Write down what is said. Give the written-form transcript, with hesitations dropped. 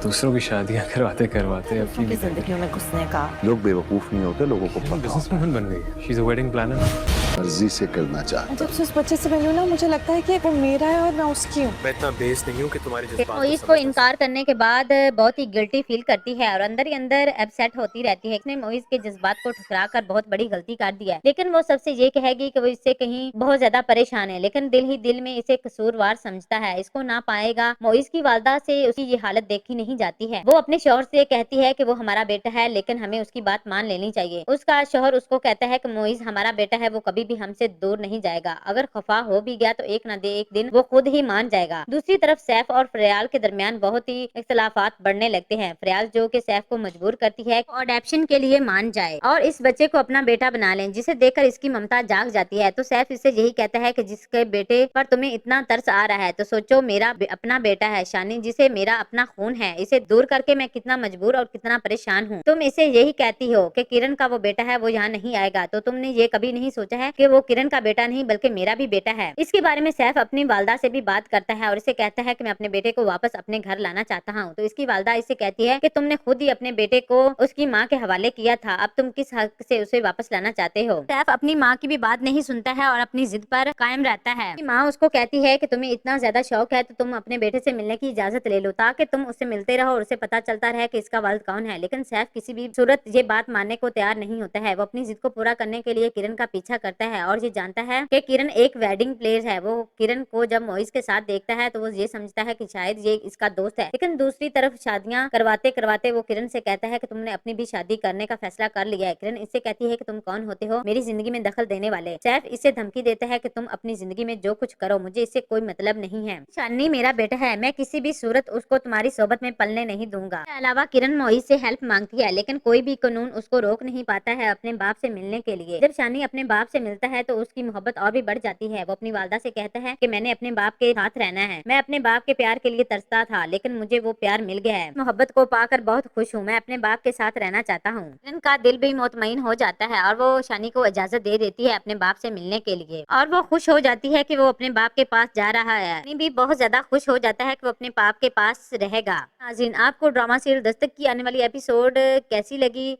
दूसरों की शादियां करवाते करवाते अपनी की जिंदगियों में घुसने का। लोग बेवकूफ नहीं होते, लोगों को पता बिजनेसवुमन बन गई। She is a wedding planner. मर्जी से करना चाहता। जब से उस बच्चे से मिली हूँ ना, मुझे लगता है कि वो मेरा है और मैं उसकी हूँ। मैं इतना बेस नहीं हूँ कि तुम्हारी फिर जज्बात मोइज को इनकार करने के बाद बहुत ही गिल्टी फील करती है और अंदर ही अंदर अपसेट होती रहती है। इसने मोइज के जज्बात को ठुकरा कर बहुत बड़ी गलती कर दी है, लेकिन वो सबसे ये कहेगी कि वो इससे कहीं बहुत ज्यादा परेशान है, लेकिन दिल ही दिल में इसे कसूरवार समझता है। इसको ना पाएगा। मोइज की वालदा से उसकी ये हालत देखी नहीं जाती है। वो अपने शौहर से कहती है कि वो हमारा बेटा है, लेकिन हमें उसकी बात मान लेनी चाहिए। उसका शौहर उसको कहता है कि मोइज हमारा बेटा है, वो कभी भी हमसे दूर नहीं जाएगा। अगर खफा हो भी गया तो एक न एक दिन वो खुद ही मान जाएगा। दूसरी तरफ सैफ और फरियाल के दरमियान बहुत ही इख्तलाफात बढ़ने लगते हैं। फरियाल जो कि सैफ को मजबूर करती है अडॉप्शन के लिए मान जाए और इस बच्चे को अपना बेटा बना लें, जिसे देखकर इसकी ममता जाग जाती है। तो सैफ इससे यही कहता है कि जिसके बेटे पर तुम्हें इतना तरस आ रहा है तो सोचो मेरा अपना बेटा है शानी, जिसे मेरा अपना खून है। इसे दूर करके मैं कितना मजबूर और कितना परेशान हूँ। तुम इसे यही कहती हो कि किरण का वो बेटा है, वो यहाँ नहीं आएगा, तो तुमने ये कभी नहीं सोचा है कि वो किरण का बेटा नहीं बल्कि मेरा भी बेटा है। इसके बारे में सैफ अपनी वालदा से भी बात करता है और इसे कहता है कि मैं अपने बेटे को वापस अपने घर लाना चाहता हूँ। तो इसकी वालदा इससे कहती है कि तुमने खुद ही अपने बेटे को उसकी माँ के हवाले किया था, अब तुम किस हक से उसे वापस लाना चाहते हो। सैफ अपनी माँ की भी बात नहीं सुनता है और अपनी जिद पर कायम रहता है। माँ उसको कहती है कि तुम्हें इतना ज्यादा शौक है तो तुम अपने बेटे से मिलने की इजाजत ले लो, ताकि तुम उससे मिलते रहो और उसे पता चलता रहे कि इसका वालिद कौन है। लेकिन सैफ किसी भी सूरत ये बात मानने को तैयार नहीं होता है। वो अपनी जिद को पूरा करने के लिए किरण का पीछा करता है और ये जानता है कि किरण एक वेडिंग प्लेयर है। वो किरण को जब मोइज के साथ देखता है तो वो ये समझता है कि शायद ये इसका दोस्त है। लेकिन दूसरी तरफ शादियां करवाते करवाते वो किरण से कहता है कि तुमने अपनी भी शादी करने का फैसला कर लिया है। किरण इससे कहती है कि तुम कौन होते हो मेरी जिंदगी में दखल देने वाले। सैफ इससे धमकी देता है कि तुम अपनी जिंदगी में जो कुछ करो, मुझे इससे कोई मतलब नहीं है। शानी मेरा बेटा है, मैं किसी भी सूरत उसको तुम्हारी सोबत में पलने नहीं दूंगा। इसके अलावा किरण मोइज से हेल्प मांगती है, लेकिन कोई भी कानून उसको रोक नहीं पाता है अपने बाप से मिलने के लिए। जब शानी अपने बाप से मिलता है तो उसकी मोहब्बत और भी बढ़ जाती है। वो अपनी वालदा से कहता है कि मैंने अपने बाप के साथ रहना है। मैं अपने बाप के प्यार के लिए तरसता था, लेकिन मुझे वो प्यार मिल गया है। मोहब्बत को पाकर बहुत खुश हूँ। मैं अपने बाप के साथ रहना चाहता हूँ। इनका दिल भी मुतमईन हो जाता है और वो शानी को इजाजत दे देती है अपने बाप से मिलने के लिए और वो खुश हो जाती है कि वो अपने बाप के पास जा रहा है। शानी भी बहुत ज्यादा खुश हो जाता है कि वो अपने बाप के पास रहेगा। नाज़रीन, आपको ड्रामा सीरियल दस्तक की आने वाली एपिसोड कैसी लगी